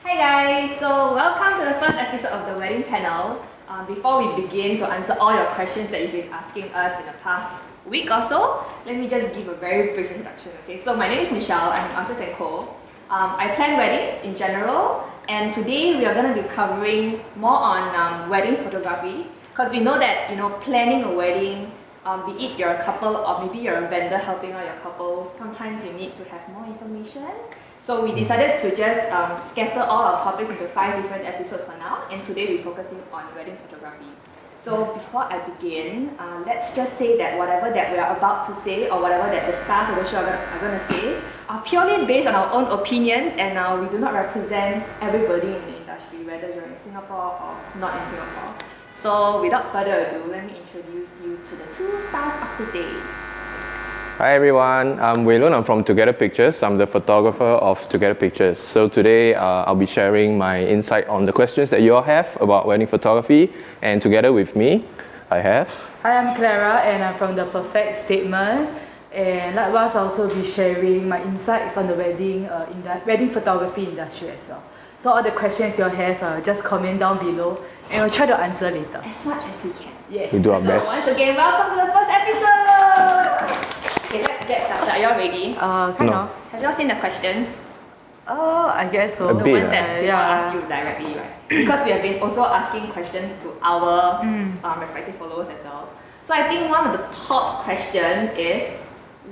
Hi guys, so welcome to the first episode of the wedding panel. Before we begin to answer all your questions that you've been asking us in the past week or so, let me just give a very brief introduction. Okay, so my name is Michelle, I'm an artist and co. I plan weddings in general, and today we are going to be covering more on wedding photography, because we know that planning a wedding, be it you're a couple or maybe you're a vendor helping out your couple, sometimes you need to have more information. So we decided to just scatter all our topics into 5 different episodes for now, and today we're focusing on wedding photography. So before I begin, let's just say that whatever that we are about to say or whatever that the stars of the show are going to say are purely based on our own opinions, and we do not represent everybody in the industry, whether you're in Singapore or not in Singapore. So without further ado, let me introduce you to the 2 stars of the day. Hi everyone, I'm Wei Lun. I'm from Twogatherpictures. I'm the photographer of Twogatherpictures. So today I'll be sharing my insight on the questions that you all have about wedding photography, and together with me, I have... Hi, I'm Clara and I'm from The Perfect Statement, and likewise I'll also be sharing my insights on the wedding photography industry as well. So all the questions you all have, just comment down below and we'll try to answer later. As much as we can. Yes. We do our best. So once again, welcome to the first episode! Okay, let's get started. Are you all ready? Kind of. Have you all seen the questions? I guess so. A The bit. ones that we all ask you directly, right? Because we have been also asking questions to our respective followers as well. So I think one of the top questions is,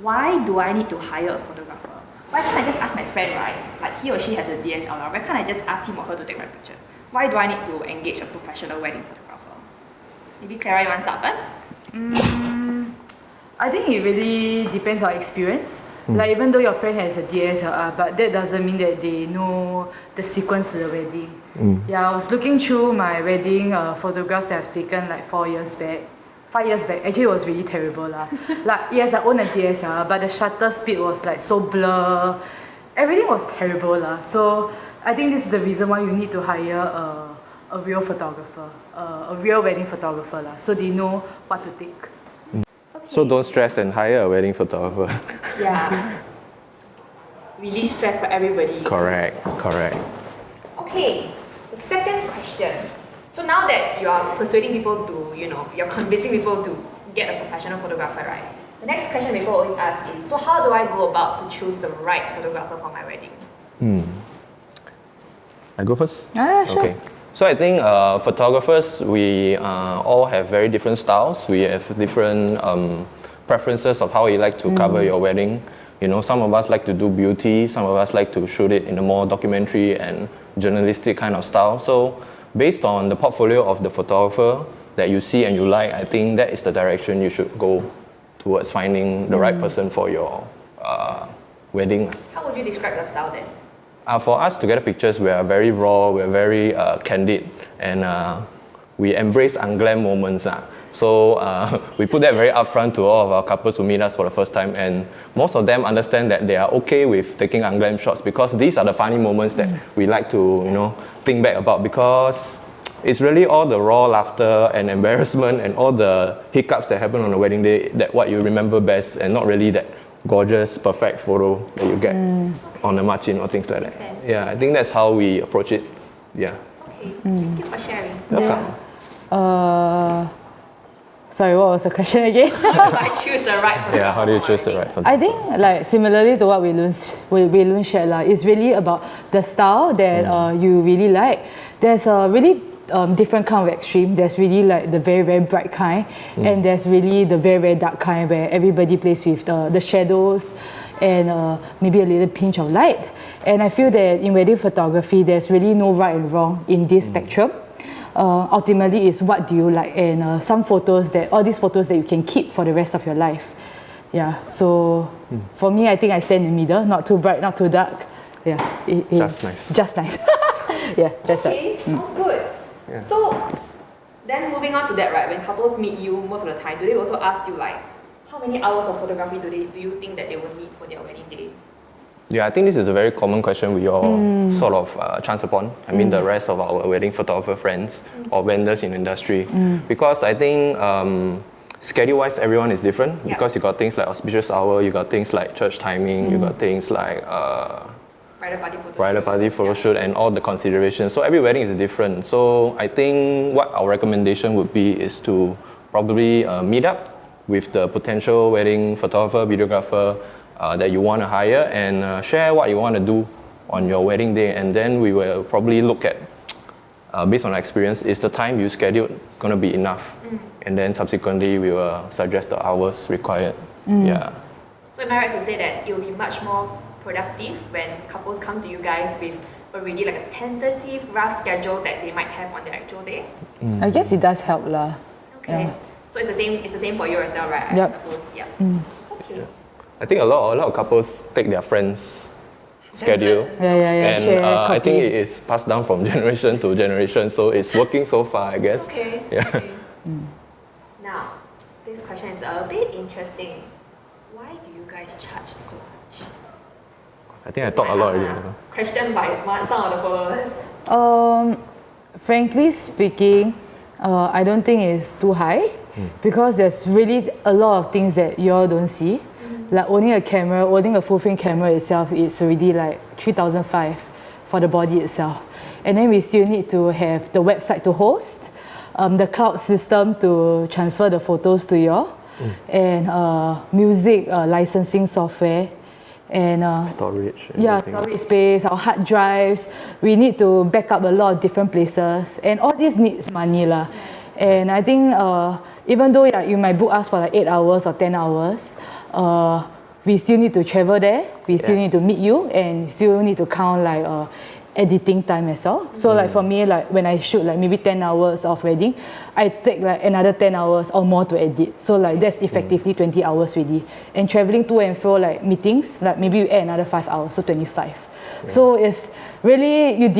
why do I need to hire a photographer? Why can't I just ask my friend, right? Like he or she has a DSLR. Why can't I just ask him or her to take my pictures? Why do I need to engage a professional wedding photographer? Maybe Clara, you want to start first? I think it really depends on experience. Like even though your friend has a DSLR, but that doesn't mean that they know the sequence to the wedding. Yeah, I was looking through my wedding photographs that I've taken like 4 years back. 5 years back, actually it was really terrible lah. Like yes, I own a DSLR, but the shutter speed was like so blur. Everything was terrible lah. So I think this is the reason why you need to hire a real photographer, a real wedding photographer lah, so they know what to take. So don't stress and hire a wedding photographer. Yeah. Release stress for everybody. Correct. Okay, the second question. So now that you are persuading people to, you're convincing people to get a professional photographer, right? The next question people always ask is, so how do I go about to choose the right photographer for my wedding? I go first? Yeah, sure. Okay. So I think photographers, we all have very different styles. We have different preferences of how you like to cover your wedding. Some of us like to do beauty, some of us like to shoot it in a more documentary and journalistic kind of style. So based on the portfolio of the photographer that you see and you like, I think that is the direction you should go towards finding the right person for your wedding. How would you describe your style then? For us, Twogatherpictures, we are very raw, we're very candid, and we embrace unglam moments. So we put that very upfront to all of our couples who meet us for the first time, and most of them understand that they are okay with taking unglam shots, because these are the funny moments that we like to think back about, because it's really all the raw laughter and embarrassment and all the hiccups that happen on the wedding day that what you remember best, and not really that gorgeous, perfect photo that you get on the march-in or things like that. Sense. Yeah, I think that's how we approach it. Yeah. Okay, thank you for sharing. Welcome. Sorry, what was the question again? How do I choose the right photographer? Yeah, how do you choose the right photographer? I think like similarly to what Wei Lun shared, it's really about the style that you really like. There's a really different kind of extreme. There's really like the very, very bright kind, and there's really the very, very dark kind where everybody plays with the shadows and maybe a little pinch of light. And I feel that in wedding photography, there's really no right and wrong in this spectrum. Ultimately, it's what do you like, and all these photos that you can keep for the rest of your life. Yeah, so for me, I think I stand in the middle, not too bright, not too dark. Yeah, Just nice. Just nice. Yeah, that's Okay, right. sounds good. Yeah. So then moving on to that, right, when couples meet you most of the time, do they also ask you like, how many hours of photography do you think that they will need for their wedding day? Yeah, I think this is a very common question we all sort of chance upon. I mean, the rest of our wedding photographer friends or vendors in the industry. Because I think schedule-wise, everyone is different. Because you got things like auspicious hour, you got things like church timing, you got things like bridal party photo shoot, and all the considerations. So every wedding is different. So I think what our recommendation would be is to probably meet up with the potential wedding photographer, videographer that you want to hire, and share what you want to do on your wedding day. And then we will probably look at, based on our experience, is the time you scheduled going to be enough? And then subsequently we will suggest the hours required. Yeah. So am I right to say that it will be much more productive when couples come to you guys with already like a tentative rough schedule that they might have on their actual day? I guess it does help lah. Okay. Yeah. So it's the same for you as well, right? Yep. I suppose. Yeah. Okay. I think a lot of couples take their friends' schedule. Yeah. And Share, I think copy. it is passed down from generation to generation, so it's working so far, I guess. Okay. Yeah. Okay. Now, this question is a bit interesting. Why do you guys charge so much? I think I talked a lot already. Question by some of the followers. Frankly speaking, I don't think it's too high because there's really a lot of things that you all don't see. Like owning a full frame camera itself is already like 3,500 for the body itself. And then we still need to have the website to host, the cloud system to transfer the photos to you all, and music licensing software, and Storage. storage space, our hard drives. We need to back up a lot of different places, and all this needs money lah. And I think even though you might book us for like 8 hours or 10 hours, we still need to travel there. We still need to meet you, and still need to count like editing time as well. So like for me, like when I shoot like maybe 10 hours of wedding, I take like another 10 hours or more to edit. So like that's effectively 20 hours really. And traveling to and fro like meetings, like maybe you add another 5 hours, so 25. So it's really, if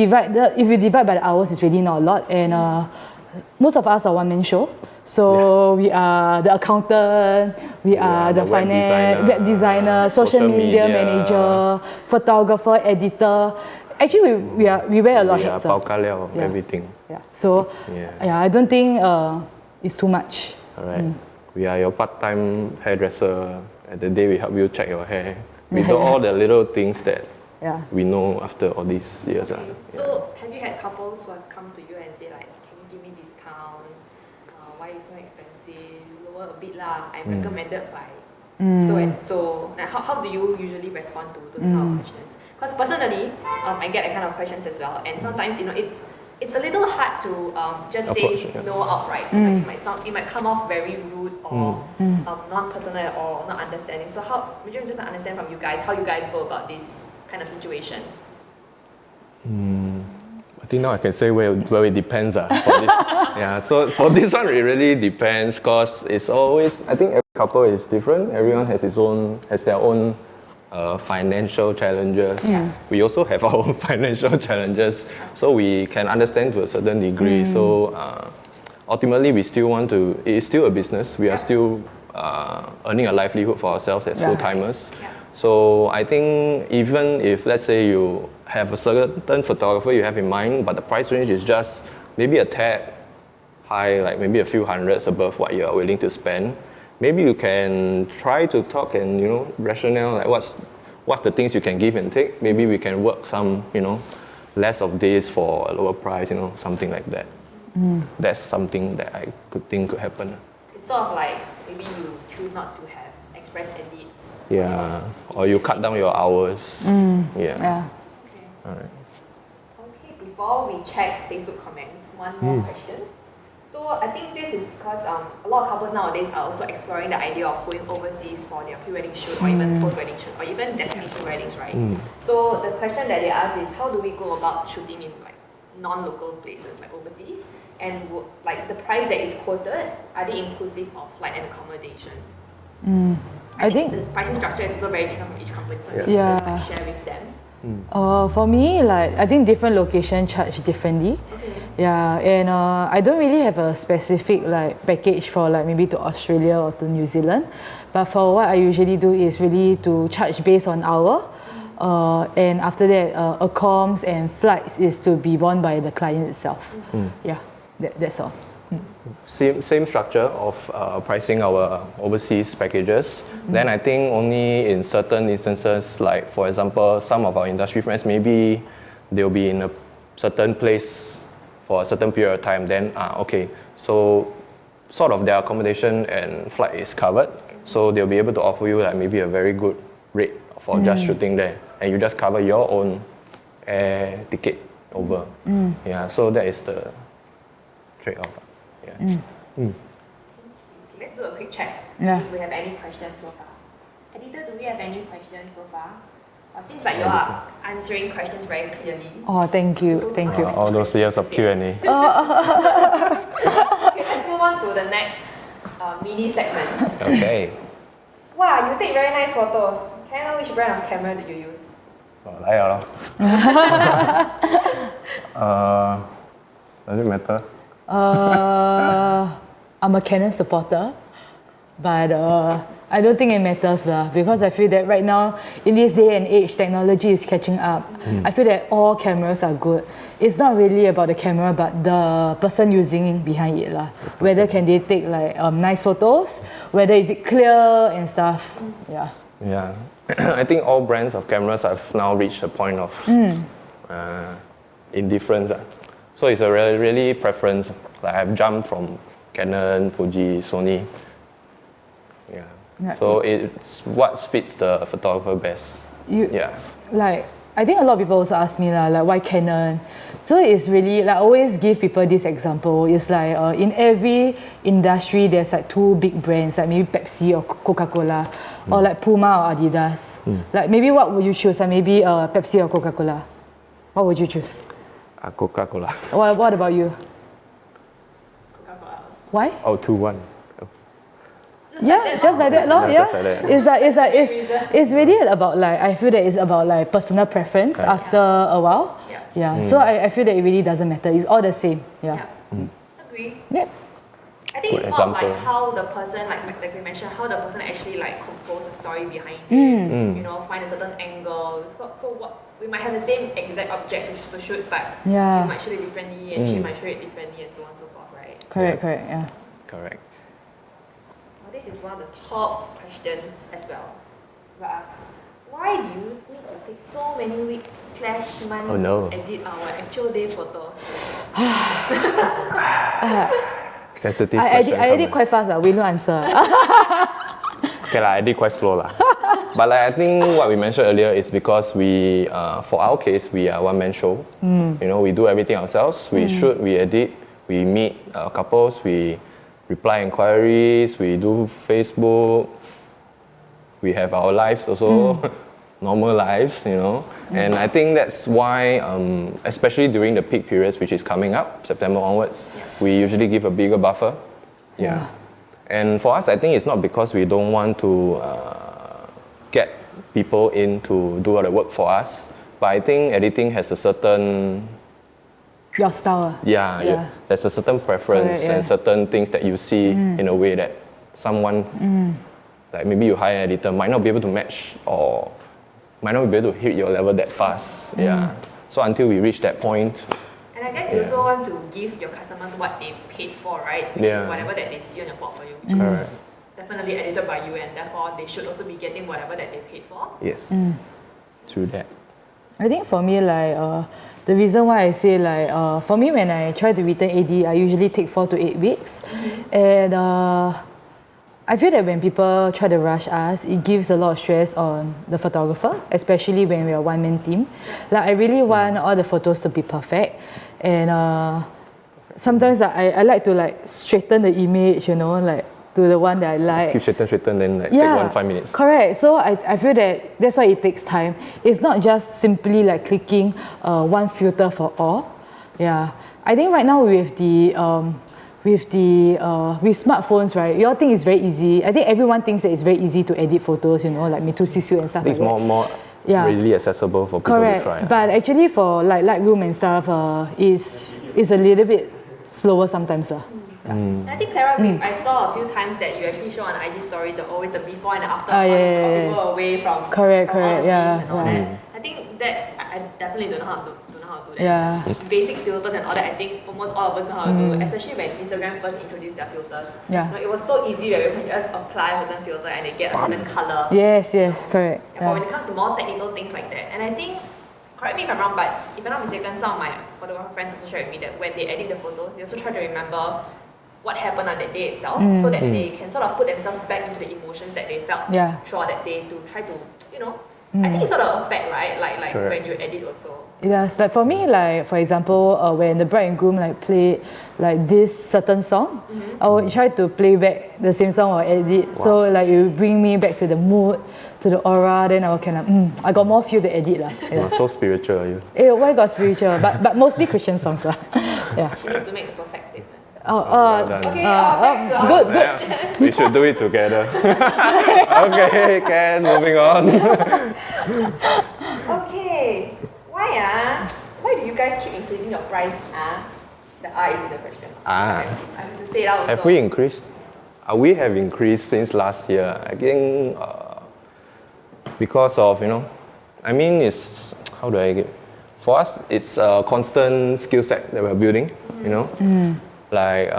you divide by the hours, it's really not a lot. And most of us are one-man show. So we are the accountant, we are the finance, web designer, social media manager, photographer, editor. Actually, we wear a lot of hats. Everything. Yeah. So I don't think it's too much. Alright. We are your part-time hairdresser. At the day we help you check your hair. We do all the little things that we know after all these years. Okay. So have you had couples who have come to you and say like, can you give me discount? Why is it so expensive? Lower a bit lah. I'm recommended by so and so. Like, how do you usually respond to those kind of questions? Because personally, I get that kind of questions as well, and sometimes it's a little hard to just say no outright. Like it might come off very rude or non-personal at all, not understanding. So would you just understand from you guys how you guys go about these kind of situations? I think now I can say where it depends. For this. So for this one, it really depends because it's always, I think every couple is different. Everyone has their own financial challenges. We also have our own financial challenges, so we can understand to a certain degree. So ultimately, we still want to. It is still a business. We are still earning a livelihood for ourselves as full-timers. So I think even if, let's say, you have a certain photographer you have in mind, but the price range is just maybe a tad high, like maybe a few hundreds above what you are willing to spend, maybe you can try to talk and rationale like what's the things you can give and take. Maybe we can work some less of this for a lower price, something like that. That's something that I could think could happen. It's sort of like maybe you choose not to have express edits. Or you cut down your hours. Okay. Alright. Okay, before we check Facebook comments, one more question. So I think this is because a lot of couples nowadays are also exploring the idea of going overseas for their pre-wedding shoot or even post-wedding shoot or even destination weddings, right? So the question that they ask is, how do we go about shooting in like non-local places like overseas? And like the price that is quoted, are they inclusive of flight and accommodation? I think the pricing structure is also very different from each company, so you can just share with them. For me, like I think different locations charge differently. And I don't really have a specific like package for like maybe to Australia or to New Zealand, but for what I usually do is really to charge based on hour, and after that, accoms and flights is to be borne by the client itself. That's all. same structure of pricing our overseas packages. Then I think only in certain instances, like for example, some of our industry friends, maybe they'll be in a certain place for a certain period of time. Then okay, so sort of their accommodation and flight is covered. So they'll be able to offer you like maybe a very good rate for just shooting there, and you just cover your own air ticket over. Yeah, so that is the trade-off. Yeah. Let's do a quick check. Yeah. If we have any questions so far. Editor, do we have any questions so far? Seems like you are answering questions very clearly. Oh, thank you. Thank you. All those years of Q&A. Okay, let's move on to the next mini segment. Okay. Wow, you take very nice photos. Can I know which brand of camera did you use? 来了咯。Does it matter? I'm a Canon supporter, but I don't think it matters because I feel that right now, in this day and age, technology is catching up. I feel that all cameras are good. It's not really about the camera, but the person using behind it Whether can they take like nice photos, whether is it clear and stuff. Yeah. Yeah. I think all brands of cameras have now reached a point of indifference. So it's a really preference. Like I've jumped from Canon, Fuji, Sony. Yeah. So it's what fits the photographer best. Like I think a lot of people also ask me like why Canon. So it's really like I always give people this example. It's like in every industry there's like two big brands like maybe Pepsi or Coca-Cola or like Puma or Adidas. Like maybe what would you choose? Like maybe Pepsi or Coca-Cola. What would you choose? Coca-Cola. What about you? Coca-Cola. Why? Oh, 2-1. Just like that, Yeah, yeah. just like that. It's really about like I feel that it's about like personal preference after a while. Yeah. So I feel that it really doesn't matter. It's all the same. Yeah. Agree. Yeah. I think Good it's more like example. how the person, like we mentioned, how the person actually like compose the story behind it. You know, find a certain angle. So what we might have the same exact object to shoot, but you might shoot it differently, and she might shoot it differently, and so on and so forth, right? Correct. Yeah. Correct. Well, this is one of the top questions as well for us. Why do you need to take so many weeks/months to edit our actual day photos? Sensitive I question. edit quite fast. Wei Lun answer. Okay, I edit quite slow. But like, I think what we mentioned earlier is because we, for our case, we are one-man show. You know, we do everything ourselves. We shoot, we edit, we meet couples, we reply inquiries, we do Facebook, we have our lives also, normal lives, you know. And I think that's why, especially during the peak periods, which is coming up, September onwards, we usually give a bigger buffer. Yeah. And for us, I think it's not because we don't want to get people in to do all the work for us, but I think editing has a certain... Your style. Yeah. There's a certain preference and certain things that you see in a way that someone, like maybe you hire an editor, might not be able to match or might not be able to hit your level that fast. Yeah. So until we reach that point. And I guess you also want to give your customers what they paid for, right? Which is whatever that they see on your portfolio, which is definitely edited by you, and therefore they should also be getting whatever that they paid for. Yes. Through that. I think for me, like the reason why I say like for me when I try to return AD, I usually take 4 to 8 weeks, and I feel that when people try to rush us, it gives a lot of stress on the photographer, especially when we are one-man team. Like I really want all the photos to be perfect, and sometimes I like to like straighten the image, you know, like to the one that I like. Keep straighten, then like take 5 minutes. Correct. So I feel that that's why it takes time. It's not just simply like clicking one filter for all. Yeah. I think right now with smartphones, right, you all think it's very easy. I think everyone thinks that it's very easy to edit photos, you know, like Mitusisu and stuff I think like it's more really accessible for people to try. But actually for like Lightroom and stuff, is a little bit slower sometimes. I think Clara, I saw a few times that you actually show on IG story always the before and the after people away from correct, all the scenes yeah. and all that. I think that I definitely don't know how how to do that. Yeah. Basic filters and all that, I think almost all of us know how to do, especially when Instagram first introduced their filters. Yeah. You know, it was so easy where you can just apply a certain filter and they get a certain color. Yes, correct. Yeah, but when it comes to more technical things like that, and I think, correct me if I'm wrong, but if I'm not mistaken, some of my photographer friends also shared with me that when they edit the photos, they also try to remember what happened on that day itself, so that they can sort of put themselves back into the emotions that they felt throughout that day to try to, you know, I think it's sort of a fact, right? Like when you edit also. Yes, like for me, like for example, when the bride and groom like play like this certain song, I would try to play back the same song or edit. So like you bring me back to the mood, to the aura. Then I will kind of, I got more feel to edit lah. Wow, so spiritual are you? Why got spiritual? But mostly Christian songs lah. Yeah. She needs to make the perfect statement. Well done. Okay, back to our good. Yeah, we should do it together. Okay, Ken, moving on. Okay, why do you guys keep increasing your price? The R is in the question. Ah. I have to say it out. Have we increased? We have increased since last year. I think because of, I mean, it's, how do I get? For us, it's a constant skill set that we're building, Like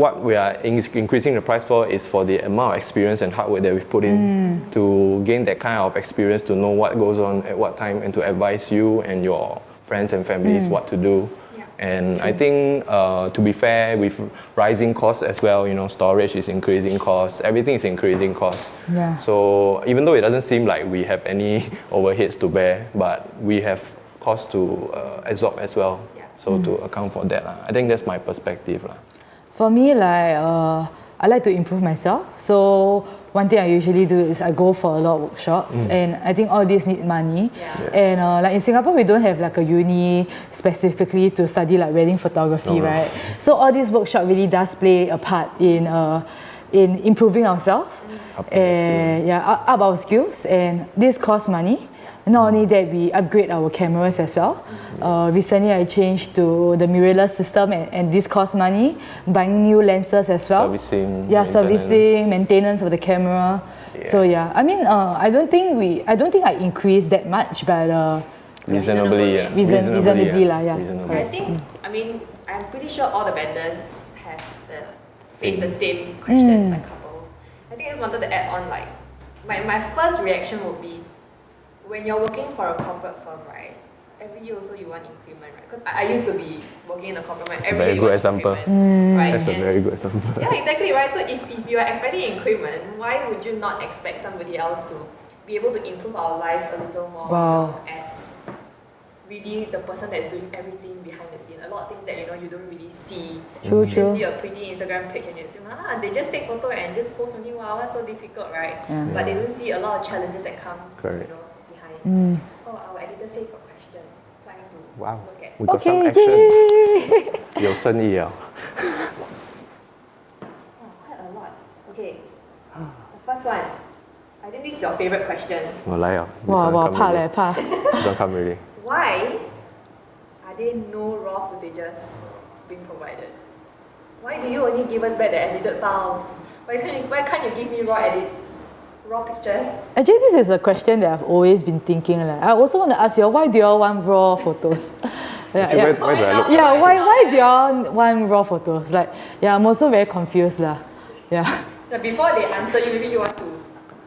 what we are increasing the price for is for the amount of experience and hard work that we've put in to gain that kind of experience, to know what goes on at what time and to advise you and your friends and families what to do. Yeah. And I think to be fair, with rising costs as well, storage is increasing costs, everything is increasing costs. Yeah. So even though it doesn't seem like we have any overheads to bear, but we have costs to absorb as well. So to account for that, I think that's my perspective. For me, like I like to improve myself. So one thing I usually do is I go for a lot of workshops, and I think all these need money. Yeah. And like in Singapore, we don't have like a uni specifically to study like wedding photography, right? So all these workshops really does play a part in improving ourselves and up our skills. And this costs money. Not only that, we upgrade our cameras as well. Recently, I changed to the mirrorless system, and this costs money. Buying new lenses as well. Servicing, maintenance of the camera. Yeah. So I mean, I don't think I increased that much, but reasonably, reasonably. I think, I mean, I'm pretty sure all the vendors have face the same questions like couples. I think I just wanted to add on, like, my first reaction would be, when you're working for a corporate firm, right? Every year also you want increment, right? Because I used to be working in a corporate firm. That's a very good example. Right? That's a very good example. Yeah, exactly, right? So if you are expecting increment, why would you not expect somebody else to be able to improve our lives a little more as really the person that is doing everything behind the scene? A lot of things that you don't really see. True. You just see a pretty Instagram page and you assume, they just take photo and just post only. Wow, what's so difficult, right? Yeah. But they don't see a lot of challenges that comes, Correct. behind. Our editor saved a question, so I need to look at. We got some action. 有生意了。 Quite a lot. Okay. The first one. I think this is your favorite question. 我来了。哇，怕。 Don't come really. Why are there no raw footages being provided? Why do you only give us back the edited files? Why can't you give me raw edits? Raw pictures? Actually, this is a question that I've always been thinking. Like, I also want to ask you, why do you all want raw photos? Where do I look? Why do you all want raw photos? Like, I'm also very confused lah. Yeah. Now, before they answer you, maybe you want to.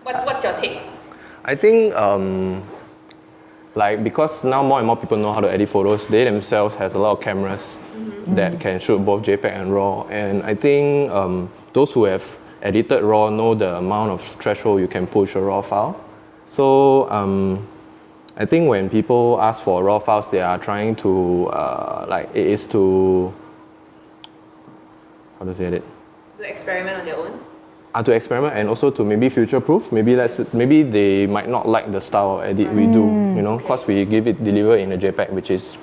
What's your take? I think because now more and more people know how to edit photos, they themselves has a lot of cameras that can shoot both JPEG and RAW, and I think those who have edited RAW know the amount of threshold you can push a RAW file. So I think when people ask for RAW files, they are trying to it is to, how to say it? To experiment on their own? To experiment and also to maybe future-proof. Maybe they might not like the style of edit we do, because we give it deliver in a JPEG, which is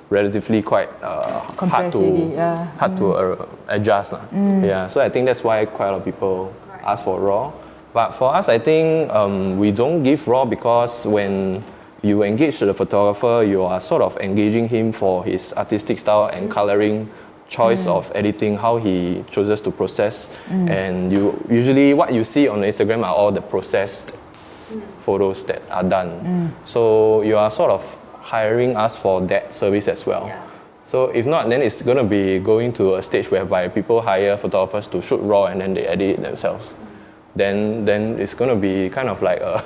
relatively quite hard to adjust. Yeah, so I think that's why quite a lot of people ask for RAW. But for us, I think we don't give RAW because when you engage the photographer, you are sort of engaging him for his artistic style and coloring choice of editing, how he chooses to process. And usually what you see on Instagram are all the processed photos that are done. So you are sort of hiring us for that service as well. Yeah. So if not, then it's going to be going to a stage whereby people hire photographers to shoot raw and then they edit it themselves. Then it's going to be kind of like a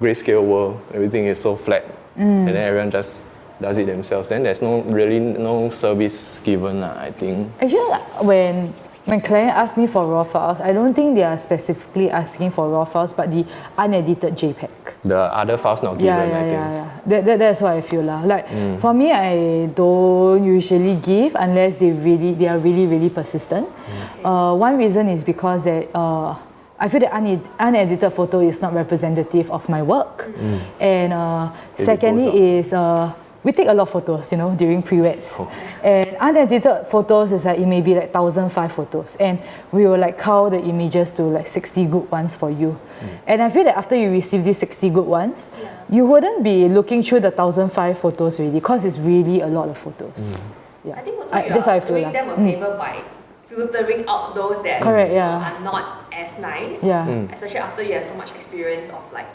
grayscale world. Everything is so flat, and then everyone just does it themselves. Then there's no service given, I think. Actually, when client ask me for raw files, I don't think they are specifically asking for raw files, but the unedited JPEG. The other files not given, I think. Yeah. That's what I feel lah. Like for me, I don't usually give unless they are really persistent. One reason is because that I feel that unedited photo is not representative of my work, and secondly is. We take a lot of photos, during pre-weds. And unedited photos is like, it may be like 1,005 photos. And we will like count the images to like 60 good ones for you. And I feel that after you receive these 60 good ones, you wouldn't be looking through the 1,005 photos really, because it's really a lot of photos. Yeah. I think also that's how I feel doing them a favor by filtering out those that Correct, are not as nice. Yeah. Especially after you have so much experience of like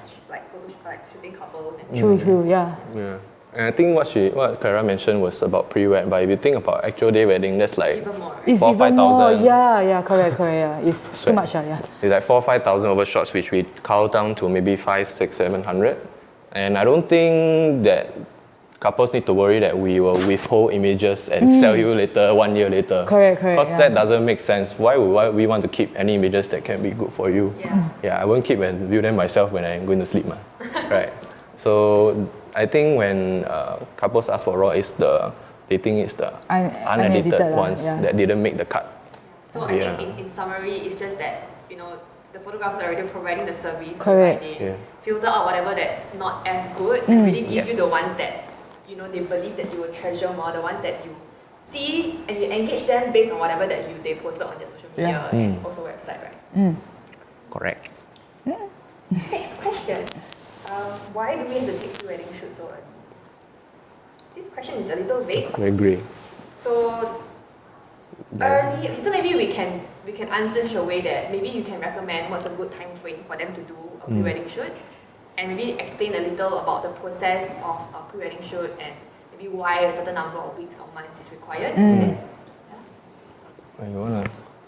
shooting couples and True, yeah. Yeah. And I think what Clara mentioned was about pre-wed, but if you think about actual day wedding, that's like even more. It's 4,000, even more, 5,000. yeah, correct, yeah. It's too much, yeah. It's like 4,000-5,000 over shots, which we count down to maybe 500-700. And I don't think that couples need to worry that we will withhold images and sell you later, 1 year later. Correct. Because that doesn't make sense. Why would we want to keep any images that can be good for you? Yeah. I won't keep and view them myself when I'm going to sleep. Right? So I think when couples ask for raw, they think it's the unedited ones that didn't make the cut. So I think in summary, it's just that the photographers are already providing the service. Correct. They filter out whatever that's not as good and really give you the ones that they believe that you will treasure more, the ones that you see and you engage them based on whatever that they posted on their social media and also website, right? Correct. Next question. Why do we have to take pre-wedding shoot so early? This question is a little vague. I agree. So early. Okay, so maybe we can answer such a way that maybe you can recommend what's a good time frame for them to do a pre-wedding shoot, and maybe explain a little about the process of a pre-wedding shoot and maybe why a certain number of weeks or months is required. You wanna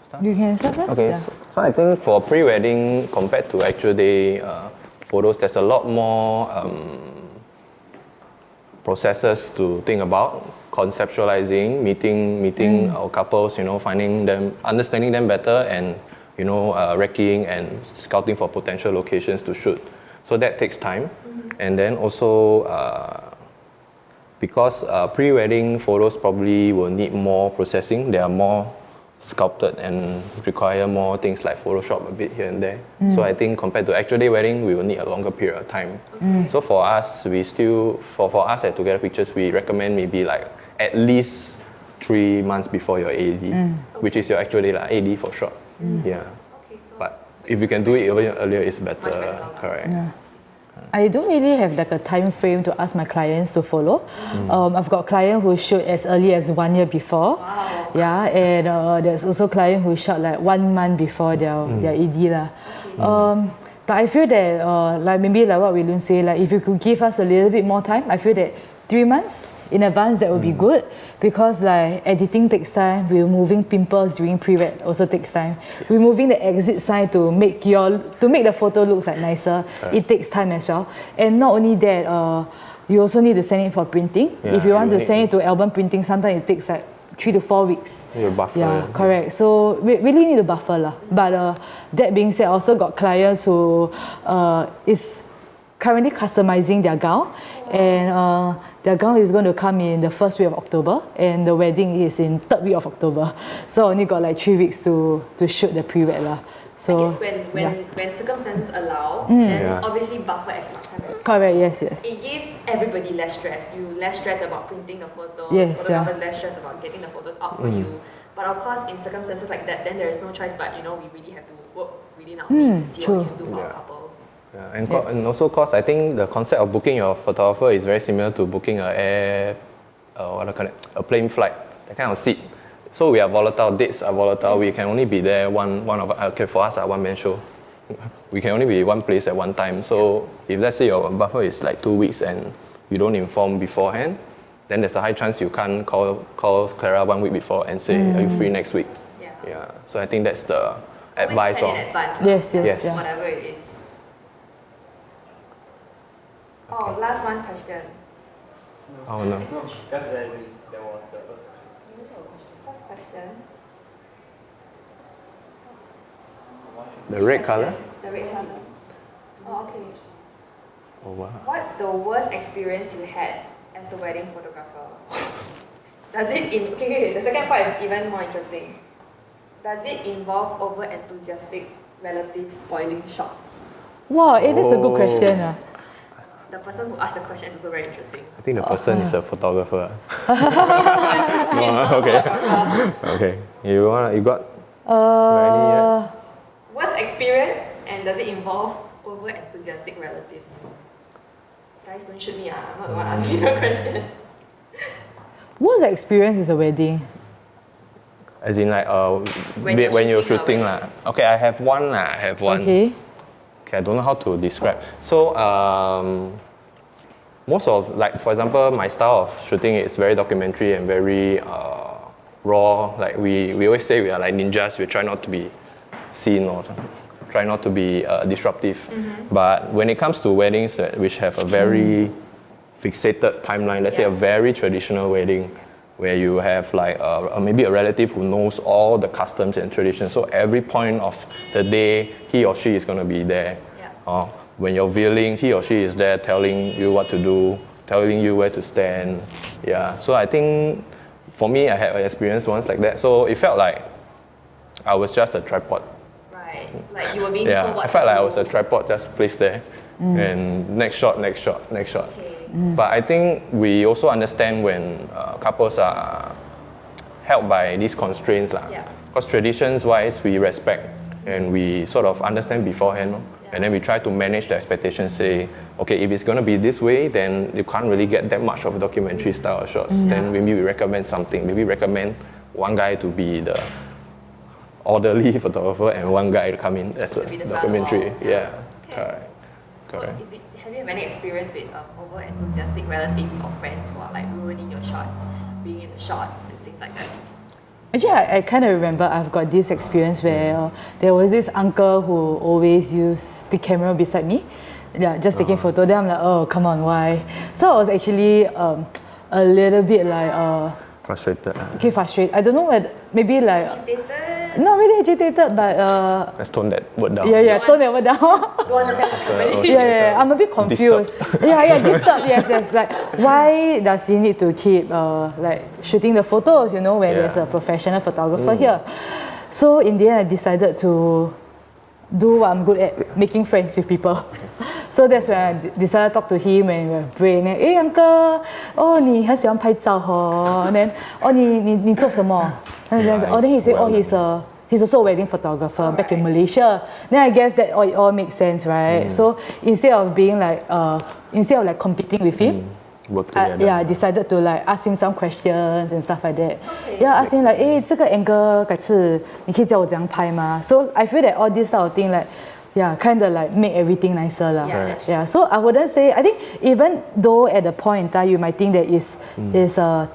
start? You can start first? Okay, Yeah. so I think for pre-wedding compared to actual day photos, there's a lot more processes to think about, conceptualizing, meeting our couples, finding them, understanding them better, and recceing and scouting for potential locations to shoot. So that takes time, and then also because pre-wedding photos probably will need more processing. They are more sculpted and require more things like Photoshop a bit here and there. So I think compared to actual day wedding, we will need a longer period of time. So for us, for us at Twogatherpictures, we recommend maybe like at least 3 months before your AD, which is your actual day, like AD for short. Yeah. Okay, so But if you can do it earlier, it's better. Much better. Correct. Yeah. I don't really have like a time frame to ask my clients to follow. I've got clients who shoot as early as 1 year before. Wow. Yeah, and there's also clients who shot like 1 month before their ED lah. But I feel that like maybe like what Wei Lun say, like if you could give us a little bit more time, I feel that 3 months in advance that would be good, because like editing takes time, removing pimples during pre-wed also takes time, removing the exit sign to make the photo looks like nicer, it takes time as well. And not only that, you also need to send it for printing. If you want to send it to album printing, sometimes it takes like 3 to 4 weeks. You buffer. Yeah, correct. So we really need to buffer lah. But that being said, I also got clients who is currently customizing their gown, and their gown is going to come in the first week of October, and the wedding is in 3rd week of October. So I only got like 3 weeks to shoot the pre-wed lah. So I guess when circumstances allow, then obviously buffer as much time as possible. correct, yes. It gives everybody less stress. You less stress about printing the photos, Yes, photographers less stress about getting the photos out for you. But of course, in circumstances like that, then there is no choice but we really have to work within our means and see what we can do for our couples. Yeah, and also cause I think the concept of booking your photographer is very similar to booking a plane flight, that kind of seat. So we are volatile, dates are volatile. We can only be there for us, one man show. We can only be one place at one time. So if let's say your buffer is like 2 weeks and you don't inform beforehand, then there's a high chance you can't call Clara 1 week before and say, are you free next week? Yeah. So I think that's the advice. Always plan in advance. Yes. Yeah. Whatever it is. Oh, last one question. Oh no. Because there was the first question. You missed our question. First question. The red color? The red color. Oh, okay. Oh wow. What's the worst experience you had as a wedding photographer? Does it okay, the second part is even more interesting. Does it involve over enthusiastic relatives spoiling shots? Wow, it is a good Oh. question. The person who asked the question is also very interesting. I think the person is a photographer. No, okay. Okay. You got any yet? Worst experience, and does it involve over enthusiastic relatives? Guys, don't shoot me. I'm not the one asking the question. What's the experience is a wedding? As in like When when you're you're shooting shooting lah. lah. Okay, I have one lah. I have one. Okay. Okay, I don't know how to describe. So most of, like for example, my style of shooting is very documentary and very raw. Like we always say we are like ninjas. We try not to be seen or try not to be disruptive. But when it comes to weddings which have a very fixated timeline, let's say a very traditional wedding, where you have like maybe a relative who knows all the customs and traditions. So every point of the day, he or she is going to be there. When you're veiling, he or she is there telling you what to do, telling you where to stand. Yeah. So I think for me, I had an experience once like that. So it felt like I was just a tripod. Right. Like you were being told what I felt to like I do. was a tripod just placed there. And next shot. Okay. But I think we also understand when couples are held by these constraints. Because traditions-wise, we respect and we sort of understand beforehand. And then we try to manage the expectations, say, okay, if it's going to be this way, then you can't really get that much of a documentary style of shots. Then maybe we recommend something. Maybe recommend one guy to be the orderly photographer and one guy to come in as a be the documentary. fun wall. Yeah, Okay. correct. So, have you had any experience with over enthusiastic relatives or friends who are like ruining your shots, being in the shots and things like that? Actually, I kind of remember I've got this experience where there was this uncle who always used the camera beside me. Yeah, just taking photo. Then I'm like, oh, come on, why? So I was actually a little bit like Frustrated. okay, frustrated. I don't know whether maybe like Agitated? not really agitated, but Let's tone that word down. yeah, tone that word down. Don't understand what's happening. Yeah, I'm a bit confused. Disturbed. Yes. Like, why does he need to keep like shooting the photos? You know, when there's a professional photographer here. So in the end, I decided to do what I'm good at, making friends with people. So that's when I decided to talk to him and we were praying. Hey uncle, 你很喜欢拍照哦 and then 你做什么 and then he said he's also a wedding photographer back in Malaysia. Then I guess that all makes sense, right? So instead of being like competing with him, Work together. I decided to like ask him some questions and stuff like that. Yeah, ask him like, 这个 angle 改次你可以教我怎样拍吗? So I feel that all this sort of thing like, kind of like make everything nicer lah. Yeah. So I wouldn't say, I think even though at the point in time you might think that is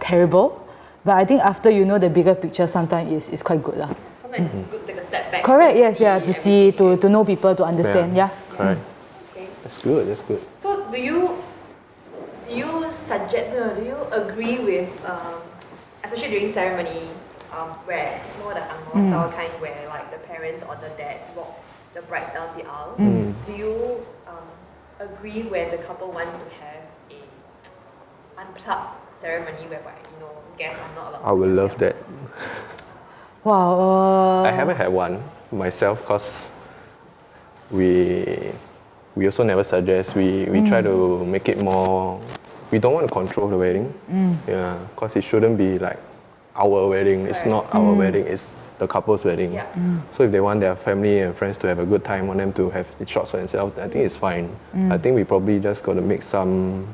terrible, but I think after you know the bigger picture, sometimes it's quite good lah. Sometimes good to take a step back. Correct, yes, to see, to know people, to understand, Correct. Okay. That's good. So do you suggest, do you agree with, especially during ceremony, where it's more the angmoh style kind, where like the parents or the dad walk the bride down the aisle, do you agree where the couple want to have a unplugged ceremony whereby, guests are not allowed I would to use love their that. Wow. I haven't had one myself because we also never suggest. We try to make it more. We don't want to control the wedding. Yeah, because it shouldn't be like our wedding. It's not our wedding. It's the couple's wedding. Yeah. So if they want their family and friends to have a good time, want them to have shots for themselves, I think it's fine. I think we probably just got to make some.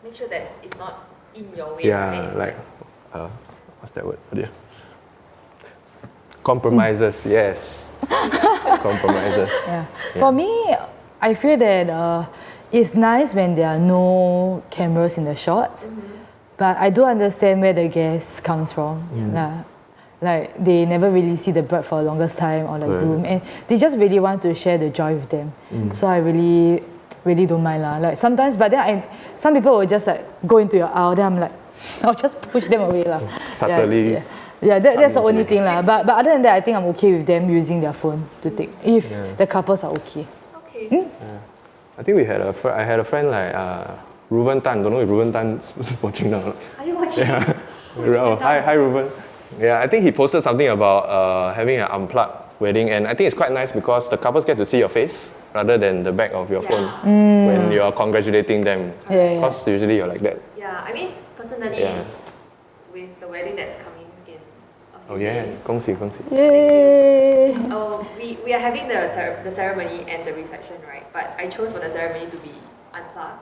Make sure that it's not in your way. Yeah, right? like what's that word? Compromises. Yes. Compromises. Yeah. For me, I feel that it's nice when there are no cameras in the shots, but I do understand where the guest comes from. Like they never really see the bride for the longest time or the groom, and they just really want to share the joy with them. So I really don't mind lah. Like sometimes, but then some people will just like go into your aisle. Then I'm like, I'll just push them away lah. Subtly. Yeah, that's the only thing lah. But other than that, I think I'm okay with them using their phone to take if the couples are okay. Okay. I think I had a friend like Ruben Tan. Don't know if Ruben Tan is watching now. Are you watching? Oh, hi Ruben. Yeah, I think he posted something about having an unplugged wedding, and I think it's quite nice because the couples get to see your face rather than the back of your phone when you're congratulating them. Because usually you're like that. Yeah, I mean, personally, with the wedding that's coming in a few days. 恭喜！ Yay! We are having the ceremony and the reception, right? But I chose for the ceremony to be unplugged.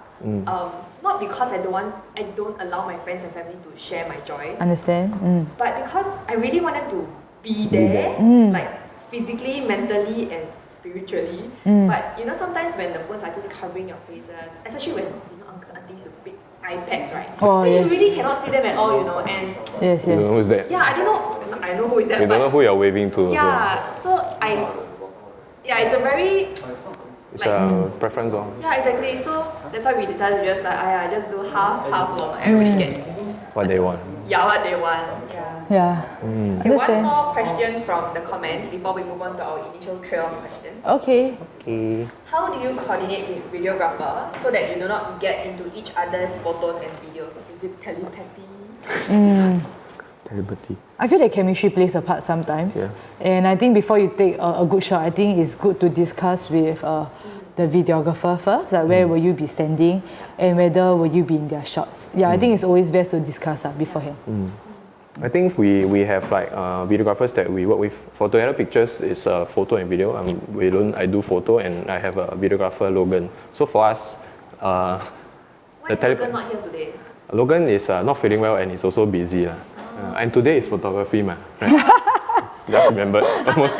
Not because I don't allow my friends and family to share my joy. Understand? But because I really want them to be there, like physically, mentally, and spiritually. But you know, sometimes when the phones are just covering your faces, especially when uncles and aunties with big iPads, right? Oh, then yes. you really cannot see them at all, you know. And Yes. You don't know who's that? yeah, I don't know. I know who is that. You don't know who you're waving to. Yeah, so it's a very. It's a preference. Yeah, exactly. So that's why we decided to just like, just do half of everybody gets. What they want. Yeah, what they want. Yeah. Okay, one more question from the comments before we move on to our initial trail of questions. Okay. How do you coordinate with videographer so that you do not get into each other's photos and videos? Is it telepathy? Telepathy. I feel that chemistry plays a part sometimes. And I think before you take a good shot, I think it's good to discuss with the videographer first, like where will you be standing and whether will you be in their shots. Yeah, I think it's always best to discuss beforehand. I think we have like videographers that we work with. For Twogatherpictures, it's photo and video. I'm Wei Lun, I do photo, and I have a videographer, Logan. So for us, Why is Logan not here today? Logan is not feeling well and he's also busy. And today is photography, right? Just remembered. Almost.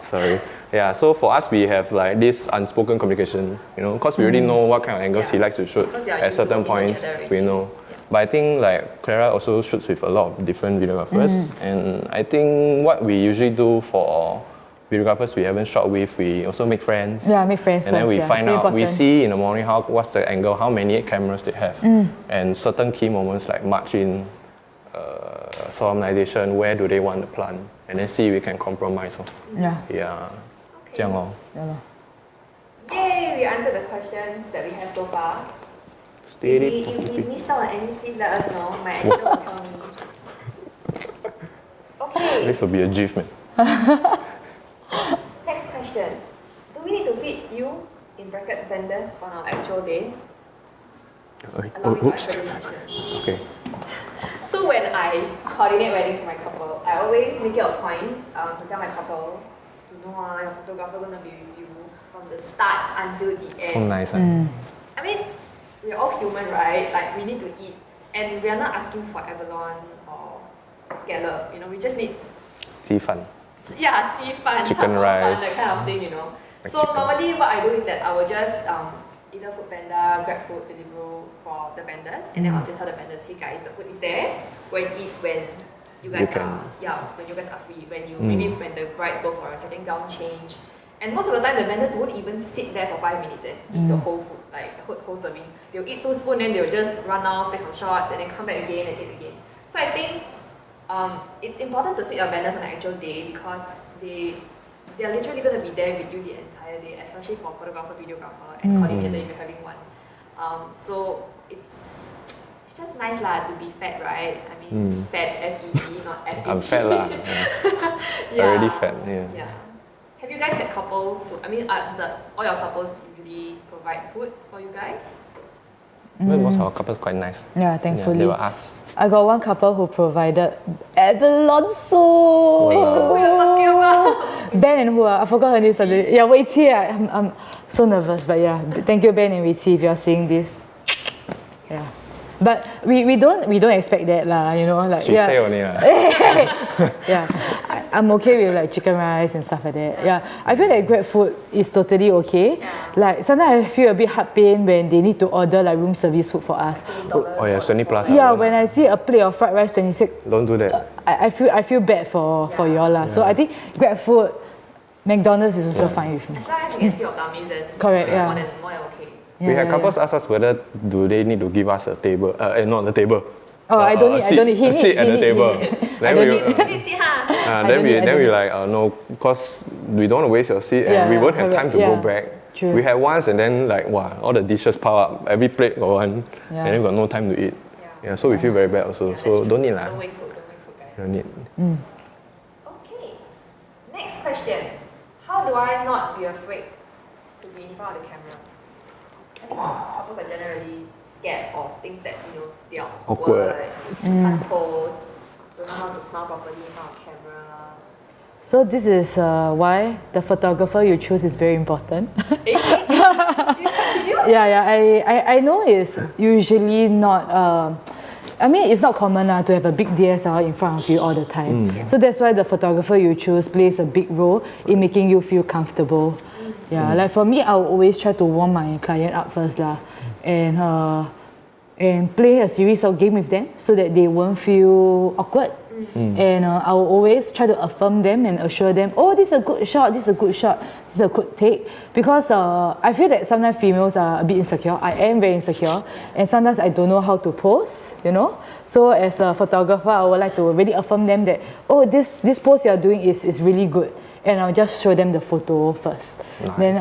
Sorry. Yeah, so for us, we have like this unspoken communication, you know, because we already know what kind of angles he likes to shoot at certain points. We know. But I think like Clara also shoots with a lot of different videographers, and I think what we usually do for videographers we haven't shot with, we also make friends. Yeah, make friends. And then we find out, we important. see in the morning what's the angle, how many cameras they have, and certain key moments like march in, solemnization, where do they want the plant, and then see if we can compromise. Yeah. Okay. Yeah. Yay, we answered the questions that we have so far. If we missed out on any, please let us know. My editor will tell me. Okay. This will be a GIF, man. Next question. Do we need to feed you, in bracket vendors, on our actual day? Allow me to answer this question. Okay. So when I coordinate weddings for my couple, I always make it a point to tell my couple, you know, your photographer gonna be with you from the start until the end. So nice. I mean, we're all human, right? Like, we need to eat. And we're not asking for abalone or scallop, you know, we just need... 鸡饭. Yeah, 鸡饭, Chicken rice. that kind of thing, you know. Like so chicken. normally what I do is that I will just either Foodpanda, GrabFood, Deliveroo for the vendors, and then I'll just tell the vendors, hey guys, the food is there, go and eat when you guys when you guys are free, when you maybe when the bride go for a second gown change. And most of the time the vendors won't even sit there for 5 minutes and eat the whole food, like the whole serving. They'll eat 2 spoons, then they'll just run off, take some shots, and then come back again and eat again. So I think it's important to feed your vendors on the actual day because they're literally going to be there with you the entire day, especially for photographer, videographer, and coordinator if you're having one. So it's just nice to be fed, right? I mean, fed, F-E-D, not F-E-D. I'm fat lah. Already fat. Yeah. Have you guys had couples? I mean, all your couples usually provide food for you guys? Most of our couples quite nice. Yeah, thankfully. They will ask. I got one couple who provided abalone soup. Who are you talking about? Ben and who? I forgot her name suddenly. Yeah, Wei Qi. I'm so nervous, but yeah, thank you Ben and Wei Qi if you're seeing this. Yeah, but we don't expect that lah. You know, like She say only lah. Yeah, I'm okay with like chicken rice and stuff like that. Yeah, I feel like Grab food is totally okay. Like sometimes I feel a bit heart pain when they need to order like room service food for us. Oh yeah, 20 plus. Yeah, when I see a plate of fried rice 26, Don't do that. I feel bad for y'all lah. So I think Grab food, McDonald's is also fine with me. As long as you get filled dummies, then Correct, it's yeah. more than okay. We had couples ask us whether do they need to give us a table, not the table. Oh, I don't need. A seat at the table. I don't need. Then we like no, because we don't want to waste your seat and Yeah, we won't have correct. time to go back. True. We had once and then like wow, all the dishes pile up, every plate got one, Yeah. and then got no time to eat. Yeah, so we feel very bad also. So don't need lah. Don't waste food, guys. Don't need. Okay. Next question. How do I not be afraid to be in front of the camera? I think couples are generally scared of things that they are Awkward. awkward, can't pose, don't know how to smile properly in front of camera. So this is why the photographer you choose is very important. You continue? I know it's usually not. I mean, it's not common to have a big DSLR in front of you all the time. So that's why the photographer you choose plays a big role in making you feel comfortable. Yeah, like for me, I will always try to warm my client up first lah, and play a series of games with them so that they won't feel awkward. And I will always try to affirm them and assure them, oh, this is a good shot, this is a good shot, this is a good take. Because I feel that sometimes females are a bit insecure. I am very insecure. And sometimes I don't know how to pose, So as a photographer, I would like to really affirm them that, oh, this pose you're doing is really good. And I'll just show them the photo first. Nice. Then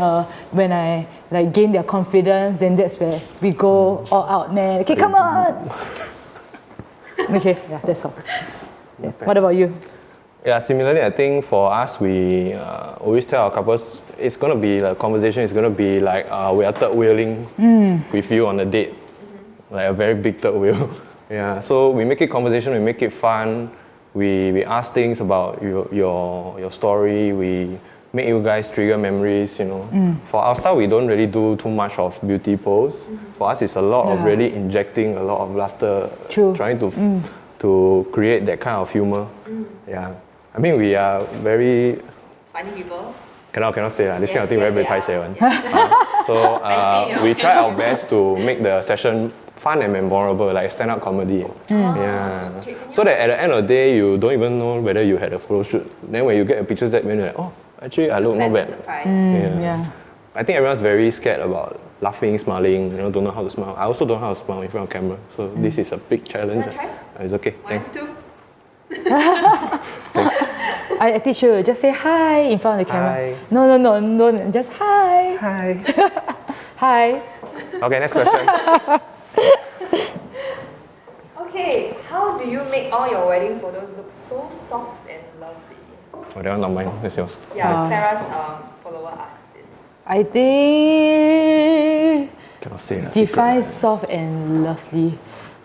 when I like gain their confidence, then that's where we go all out, man. Okay, come on! Okay, yeah, that's all. Yeah. What about you? Yeah, similarly, I think for us, we always tell our couples it's going to be like conversation is going to be like we are third wheeling with you on a date, like a very big third wheel. Yeah, so we make it conversation, we make it fun. We ask things about your story. We make you guys trigger memories. For our style, we don't really do too much of beauty pose. For us, it's a lot of really injecting a lot of laughter, trying to create that kind of humor. Yeah, I mean we are very Funny people. cannot say that. This kind of thing Yes, very they paiseh are. one. So we try our best to make the session fun and memorable, like stand-up comedy. Yeah. So that at the end of the day, you don't even know whether you had a photo shoot. Then when you get a picture that, when you're like, oh, actually I look not bad. Surprise. Yeah. I think everyone's very scared about laughing, smiling. Don't know how to smile. I also don't know how to smile in front of camera. So this is a big challenge. Wanna try? It's okay. 1, Thanks. 2. I teach you, just say hi in front of the camera. Hi. No, just hi. Hi. Hi. Okay, next question. Okay, how do you make all your wedding photos look so soft and lovely? Oh, that one not mine. That's yours. Yeah, Clara's follower asked this. I think Cannot say that. define soft and lovely.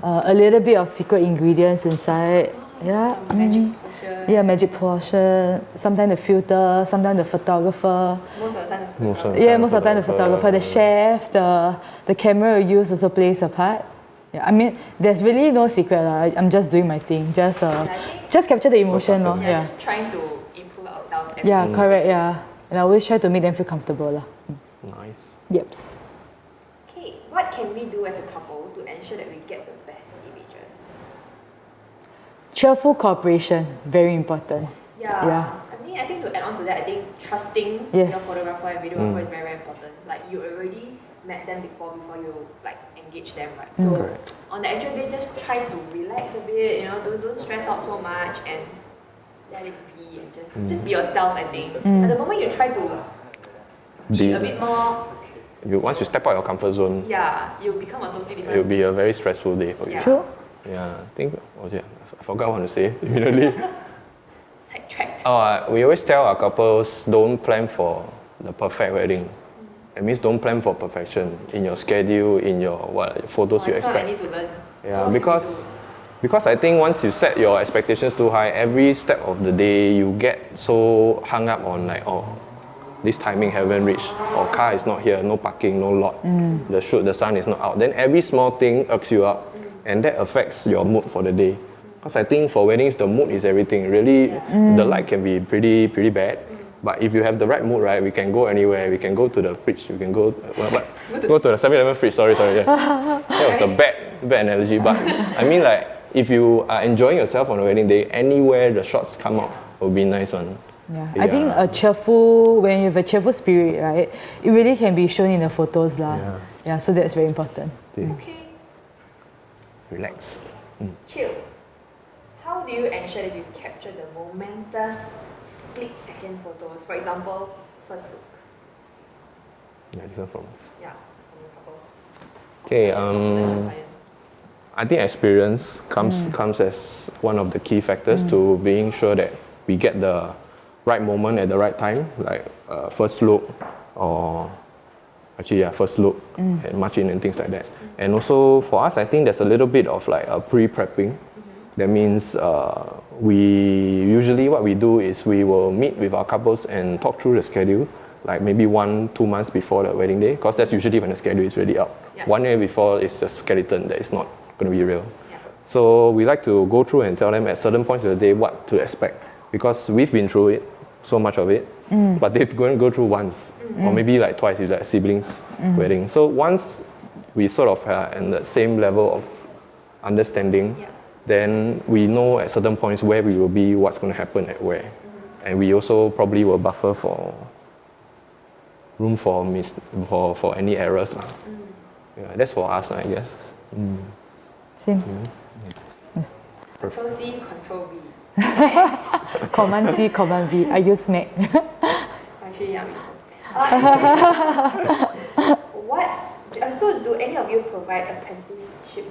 A little bit of secret ingredients inside. Yeah. Magic potion. Yeah, magic portion. Sometimes the filter, sometimes the photographer. Most of the time, Most of the Yeah, time most of the time the photographer, the chef, the camera you use also plays a part. Yeah, I mean, there's really no secret lah. I'm just doing my thing. Just capture the emotion lor. yeah, Yeah. just trying to improve ourselves. every Yeah, day. correct. Yeah, and I always try to make them feel comfortable lah. Nice. Yeps. Okay, what can we do as a couple to ensure that we get the best images? Cheerful cooperation, very important. Yeah. I think to add on to that, I think trusting Yes. your photographer and videographer is very, very important. Like you already met them before you like engage them, right? So Correct. on the actual day, just try to relax a bit. Don't stress out so much and let it be and just be yourself. I think at the moment you try to be a bit more, Once you step out your comfort zone, you become a totally different. it will be a very stressful day for you. Yeah. True. Yeah, I think. Oh yeah, I forgot what I want to say immediately. Sidetracked. We always tell our couples don't plan for the perfect wedding. It means don't plan for perfection in your schedule, in your photos you That's what I expect. need to learn. Yeah, because I think once you set your expectations too high, every step of the day you get so hung up on like, oh, this timing haven't reached, or car is not here, no parking, no lot, the sun is not out. Then every small thing irks you up, and that affects your mood for the day. Because I think for weddings, the mood is everything. Really, the light can be pretty bad. But if you have the right mood, right, we can go anywhere. We can go to the fridge. We can go go to the 7-Eleven fridge. Sorry. Yeah. That was a bad analogy. But I mean, like, if you are enjoying yourself on a wedding day, anywhere the shots come out will be nice one. Yeah. I think when you have a cheerful spirit, right, it really can be shown in the photos lah. Yeah, so that's very important. Okay. Relax. Chill. How do you ensure that you capture the momentous split-second photos? For example, first look. Yeah, this one from. Yeah, from the couple. Okay. I think experience comes as one of the key factors to being sure that we get the right moment at the right time, like first look or first look and march in and things like that. And also for us, I think there's a little bit of like a pre-prepping. That means what we do is we will meet with our couples and talk through the schedule, like maybe 1-2 months before the wedding day, because that's usually when the schedule is really out. Yeah. 1 year before is just skeleton that is not going to be real. Yeah. So we like to go through and tell them at certain points of the day what to expect, because we've been through it, so much of it, but they're going to go through once, or maybe like twice if like siblings wedding. So once we sort of are in the same level of understanding, then we know at certain points where we will be, what's going to happen at where. And we also probably will buffer for room for any errors. Yeah, that's for us, I guess. Same. Control C, Control V. Command C, Command V. I use Mac. Actually, yeah, me too. So do any of you provide apprenticeship?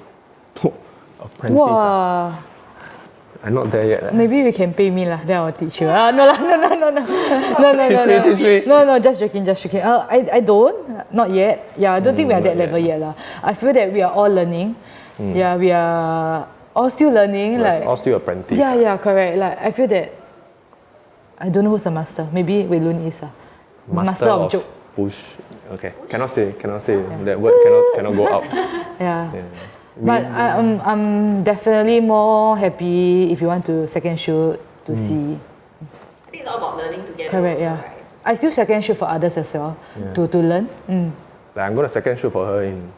Apprentice. Wow. I'm not there yet. Maybe we can pay me lah, then I'll teach you. No, Teach me. No, just joking. I don't, not yet. Yeah, I don't think we are that level yet lah. I feel that we are all learning. Yeah, we are all still learning. Like all still apprentice. Yeah, correct. Like I feel that I don't know who's the master. Maybe Wei Lun is master of joke. Push. Okay, cannot say. That word cannot go out. Yeah. But I'm definitely more happy if you want to second shoot to see. I think it's all about learning together. Correct, also, yeah. Right? I still second shoot for others as well to learn. Like I'm going to second shoot for her in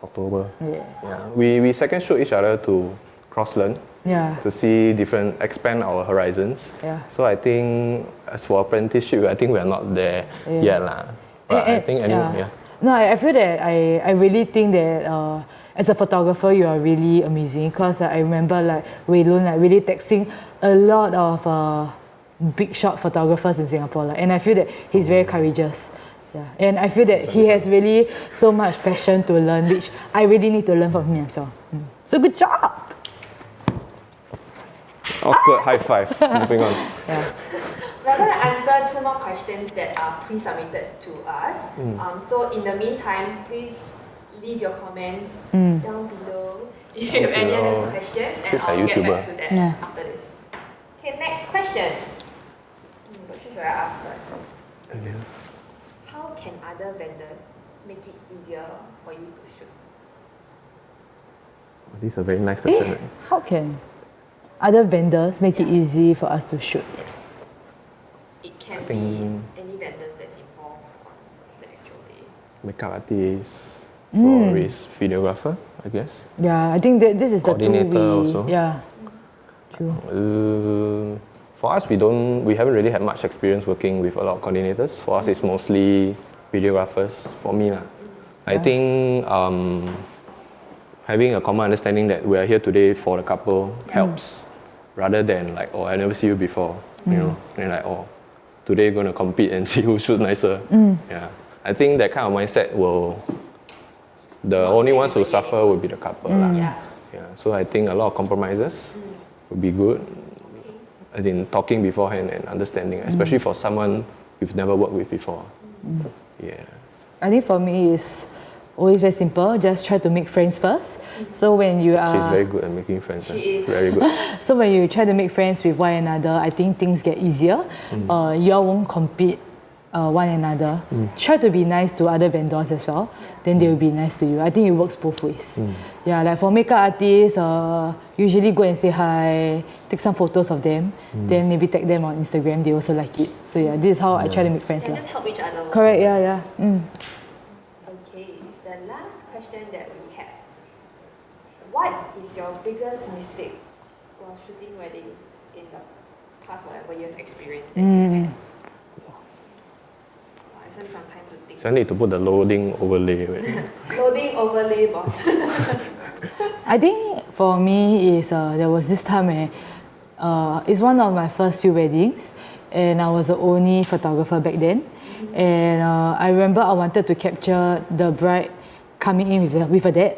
October. Yeah. We second shoot each other to cross learn. Yeah. To see expand our horizons. Yeah. So I think as for apprenticeship, I think we are not there yet lah. But I think anyway, No, I feel that I really think that as a photographer, you are really amazing, because I remember like Wei Lun like really texting a lot of big shot photographers in Singapore, and I feel that he's very courageous. Yeah, and I feel that he has really so much passion to learn, which I really need to learn from him as well. So good job. Awkward high five. Moving on. We're going to answer 2 more questions that are pre-submitted to us. So in the meantime, please leave your comments down below if you have any other questions, and I'll get back to that after this. Okay, next question. What should I ask first? How can other vendors make it easier for you to shoot? This is a very nice question. Right? How can other vendors make it easy for us to shoot? It can be any vendors that's involved on the actual day. Makeup artist, florist, videographer, I guess. Yeah, I think that this is the two Coordinator also. Yeah, true. For us, we haven't really had much experience working with a lot of coordinators. For us, it's mostly videographers. For me, I think having a common understanding that we are here today for the couple helps, rather than like, oh, I never see you before, you know, and like, oh, today going to compete and see who shoots nicer. Yeah, I think that kind of mindset the only ones who suffer will be the couple. Yeah. So I think a lot of compromises would be good. As in talking beforehand and understanding, especially for someone you've never worked with before. Yeah. I think for me it's always very simple. Just try to make friends first. So when you are... She's very good at making friends. She is. Very good. So when you try to make friends with one another, I think things get easier. You all won't compete one another. Try to be nice to other vendors as well. Then they will be nice to you. I think it works both ways. Yeah, like for makeup artists, usually go and say hi, take some photos of them, then maybe tag them on Instagram. They also like it. So yeah, this is how I try to make friends. And just help each other. Correct. Yeah. Okay, the last question that we have. What is your biggest mistake while shooting weddings in the past whatever years experience that you had? I spent some time to think. So I need to put the loading overlay. Loading overlay boss. I think for me is there was this time where it's one of my first few weddings, and I was the only photographer back then. And I remember I wanted to capture the bride coming in with a dad,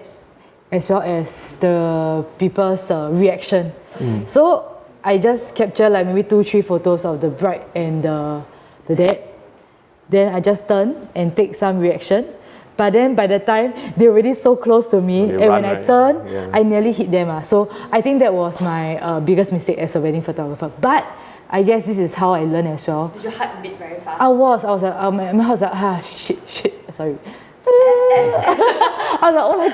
as well as the people's reaction. So I just captured like maybe 2-3 photos of the bride and the dad. Then I just turn and take some reaction. But then by the time they're already so close to me, and when I turn, I nearly hit them. So I think that was my biggest mistake as a wedding photographer. But I guess this is how I learned as well. Did your heart beat very fast? I was like, my heart was like, shit, sorry. I was like, oh my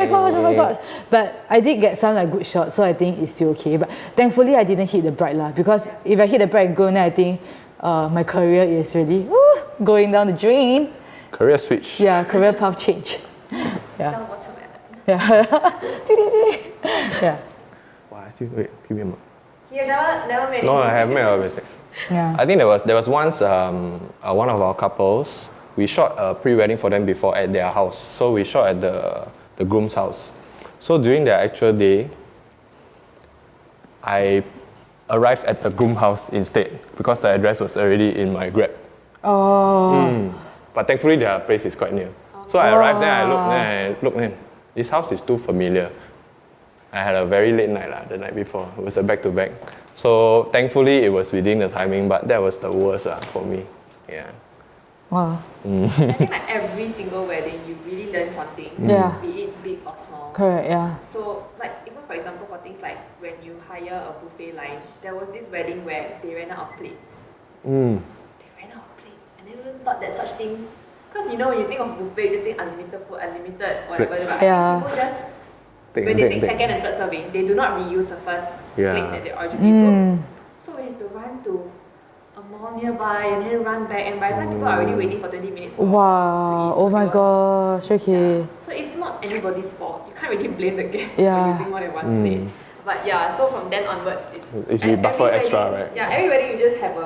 gosh. But I did get some like good shots, so I think it's still okay. But thankfully, I didn't hit the bride lah, because if I hit the bride and go, then I think my career is really going down the drain. Career switch. Yeah, career path change. Sell watermelon. Yeah. Wow, wait, give me a moment. He has never made No, any I haven't made a mistakes. Yeah. I think there was once one of our couples, we shot a pre-wedding for them before at their house. So we shot at the groom's house. So during the actual day, I arrived at the groom house instead because the address was already in my Grab. But thankfully their place is quite near. So I arrived there, I looked, this house is too familiar. I had a very late night the night before. It was a back-to-back. So thankfully it was within the timing, but that was the worst for me. Yeah. Wow. I think like every single wedding, you really learn something, Yeah. be it big or small. Correct, yeah. So, like, even for example, for things like when you hire a buffet line, there was this wedding where they ran out of plates. They ran out of plates, and they even thought that such thing, because you know, when you think of buffet, you just think unlimited food, unlimited whatever. But Yeah. people just, when they take second and third serving, they do not reuse the first plate that they originally booked. So we had to run to a mall nearby and then run back, and by the time people are already waiting for 20 minutes more Wow. to eat, Oh my it was- gosh. Okay. So it's not anybody's fault. You can't really blame the guests Yeah. for using more than one plate. But yeah, so from then onwards, It's you buffer every extra, wedding- right? Yeah, every wedding you just have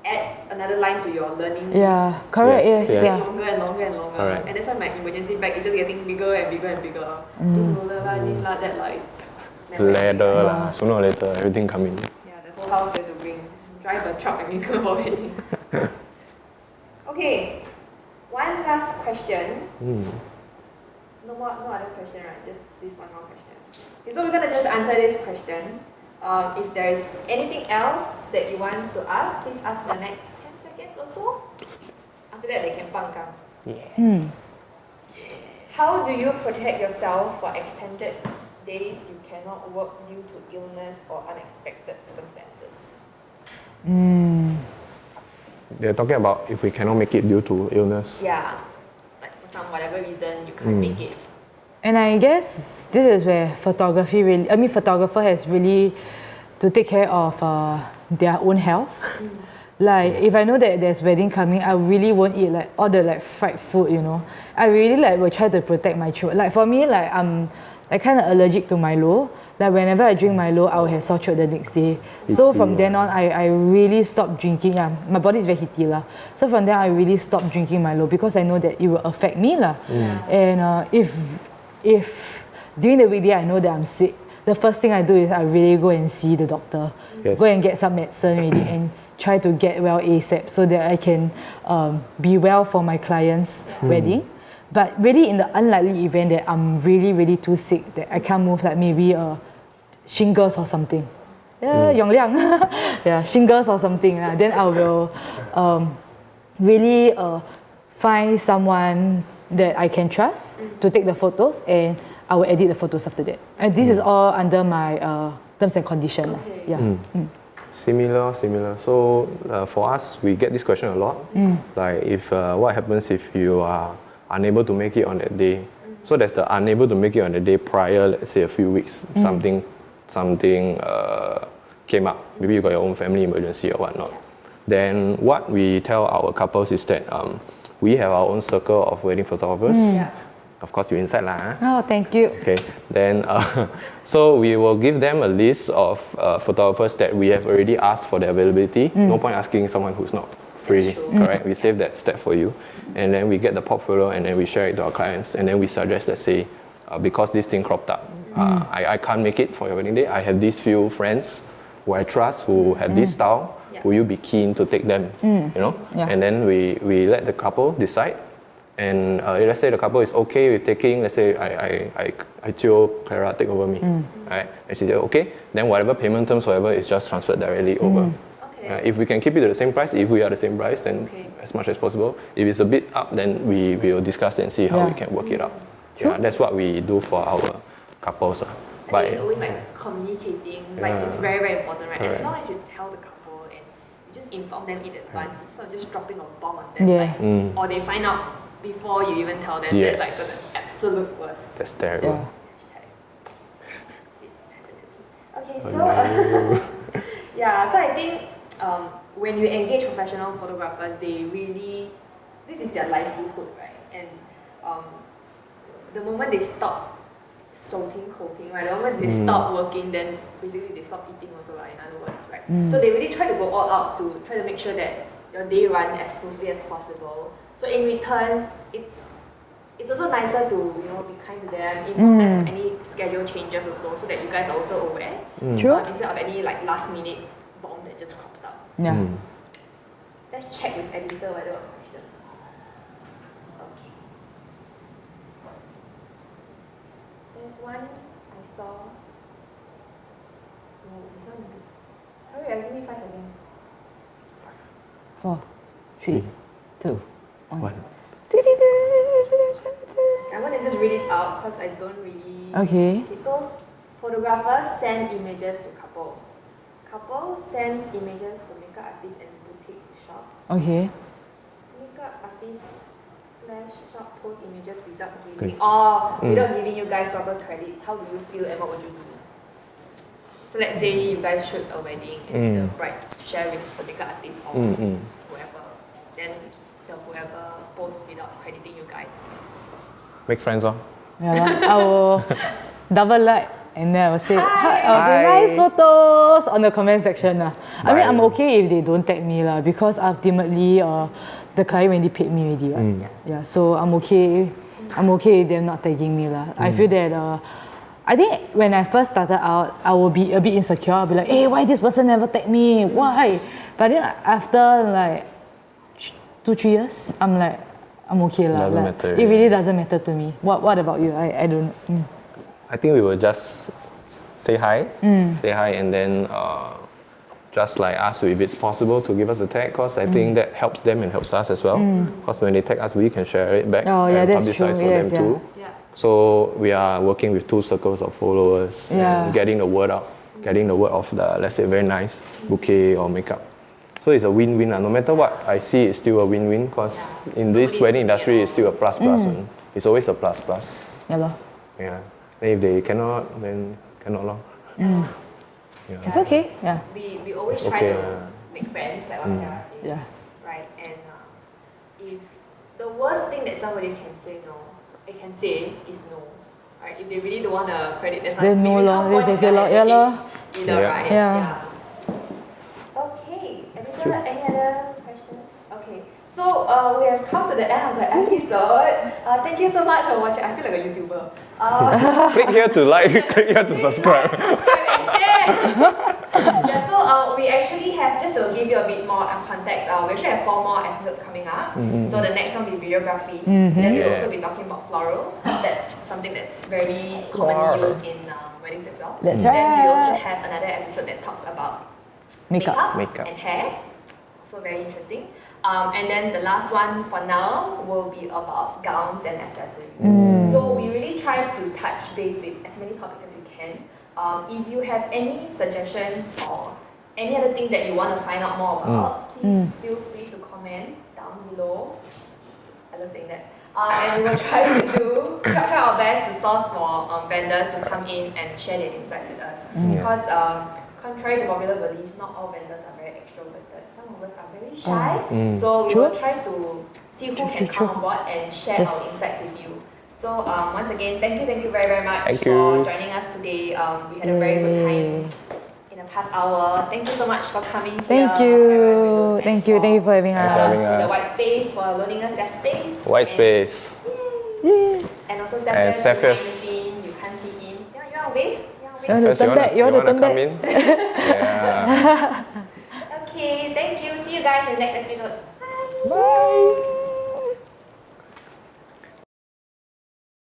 add another line to your learning Yeah. list. Correct. Yes, Yes. yes. Yeah. Longer and longer and longer. Correct. And that's why my emergency bag is just getting bigger and bigger and bigger. Two-roller lah, this lah, that lah. It's never Leather ending. lah. Sooner or later, everything come in. Yeah, the whole house has to drive a truck and go for wedding. Okay, one last question. No other question, right? Just this one more question. Okay, so we're gonna just answer this question. If there is anything else that you want to ask, please ask in the next 10 seconds or so. After that, they can pangkang. How do you protect yourself for extended days you cannot work due to illness or unexpected circumstances? They're talking about if we cannot make it due to illness. Yeah, like for some whatever reason you can't make it. And I guess this is where photographer has really to take care of their own health. Like if I know that there's wedding coming, I really won't eat like all the like fried food, you know. I really like will try to protect my throat. Like for me, like I'm like kind of allergic to Milo. Like whenever I drink Milo, I will have sore throat the next day. So from then on, I really stopped drinking. Yeah, my body is very heaty lah. So from then I really stopped drinking Milo because I know that it will affect me lah. And if during the weekday I know that I'm sick, the first thing I do is I really go and see the doctor, Yes. go and get some medicine ready and try to get well ASAP so that I can be well for my client's wedding. But really in the unlikely event that I'm really, really too sick that I can't move, like maybe shingles or something. Yeah, Yongliang. Yeah, shingles or something. Then I will really find someone that I can trust to take the photos, and I will edit the photos after that. And this is all under my terms and conditions. Okay. Yeah. Similar. So for us, we get this question a lot. Like if what happens if you are unable to make it on that day? So there's the unable to make it on the day prior, let's say a few weeks, something came up. Maybe you got your own family emergency or whatnot. Then what we tell our couples is that we have our own circle of wedding photographers. Of course, you're inside lah. Oh, thank you. Okay, then so we will give them a list of photographers that we have already asked for their availability. No point asking someone who's not free, correct? We save that step for you. And then we get the portfolio and then we share it to our clients. And then we suggest, let's say, because this thing cropped up, I can't make it for your wedding day. I have these few friends who I trust who have this style. Will you be keen to take them? You know? And then we let the couple decide. And let's say the couple is okay with taking, let's say I chose Clara take over me, right? And she said okay, then whatever payment terms, whatever is just transferred directly over. If we can keep it to the same price, if we are the same price, then as much as possible. If it's a bit up, then we will discuss and see how we can work it out. Yeah, that's what we do for our couples. I think it's always like communicating, like it's very, very important, right? As long as you tell the couple and you just inform them in advance, instead of just dropping a bomb on them, like, or they find out before you even tell them, that's like the absolute worst. That's terrible. Okay, so so I think when you engage professional photographers, they really, this is their livelihood, right? And the moment they stop coating, right? The moment they stop working, then basically they stop eating also, right? In other words, right? So they really try to go all out to try to make sure that your day runs as smoothly as possible. So in return, it's also nicer to be kind to them, inform them of any schedule changes also, so that you guys are also aware. True. Instead of any like last minute bomb that just crops up. Let's check with editor whether a question. Okay. There's one I saw. No, this one. Sorry, give me 5 seconds. 4, 3, 2, 1. I'm going to just read this out because I don't really... Okay. So, photographers send images to couple. Couple sends images to makeup artists and boutique shops. Okay. Makeup artists / shop post images without giving you guys proper credits. How do you feel and what would you do? So let's say you guys shoot a wedding and the bride share with the makeup artist or whoever. Then whoever posts without crediting you guys. Make friends, I will double like and then I will say, Hi. nice photos on the comment section. I mean, I'm okay if they don't tag me because ultimately the client already paid me already. Yeah, so I'm okay with them not tagging me. I feel that I think when I first started out, I will be a bit insecure. I'll be like, hey, why this person never tagged me? Why? But then after like 2-3 years, I'm like, I'm okay lah. It really doesn't matter to me. What about you? I don't know. I think we will just say hi, and then just like ask if it's possible to give us a tag, because I think that helps them and helps us as well. Because when they tag us, we can share it back and publicize for them too. So we are working with 2 circles of followers and getting the word out, getting the word of the, let's say, very nice bouquet or makeup. So it's a win-win. No matter what I see, it's still a win-win, because in this wedding industry, it's still a plus. It's always a plus. Yeah. Yeah. And if they cannot, then cannot. It's okay. Yeah. We always try to make friends, like what Clara says. Yeah. Right. And if the worst thing that somebody can say is no. Right. If they really don't want to credit, there's then no lor. That's okay lor. Yeah lor. Either, right? Yeah. Okay. Any other questions? Okay. So we have come to the end of the episode. Thank you so much for watching. I feel like a YouTuber. Click here to like, click here to subscribe. Subscribe and share. So we actually have, just to give you a bit more context, we actually have 4 more episodes coming up. So the next one will be videography. Then we'll also be talking about florals, because that's something that's very commonly used in weddings as well. That's Then we right. also have another episode that talks about Makeup. and hair. So very interesting. And then the last one for now will be about gowns and accessories. So we really try to touch base with as many topics as we can. If you have any suggestions or any other thing that you want to find out more about, please feel free to comment down below. I love saying that. And we will try our best to source for vendors to come in and share their insights with us. Because contrary to popular belief, not all vendors are very extroverted. Some of us are very shy. So we will try to see who can come on board and share our insights with you. So once again, thank you very much for joining us today. We had a very good time in the past hour. Thank you so much for coming here. Thank you for having us. The White Space for loaning us their space. White space. And also Cephas. you can't see him. Yeah, you want to wave? You want to turn back? You want to turn come back? in? Yeah. Okay, thank you. See you guys in the next episode. Bye. Bye.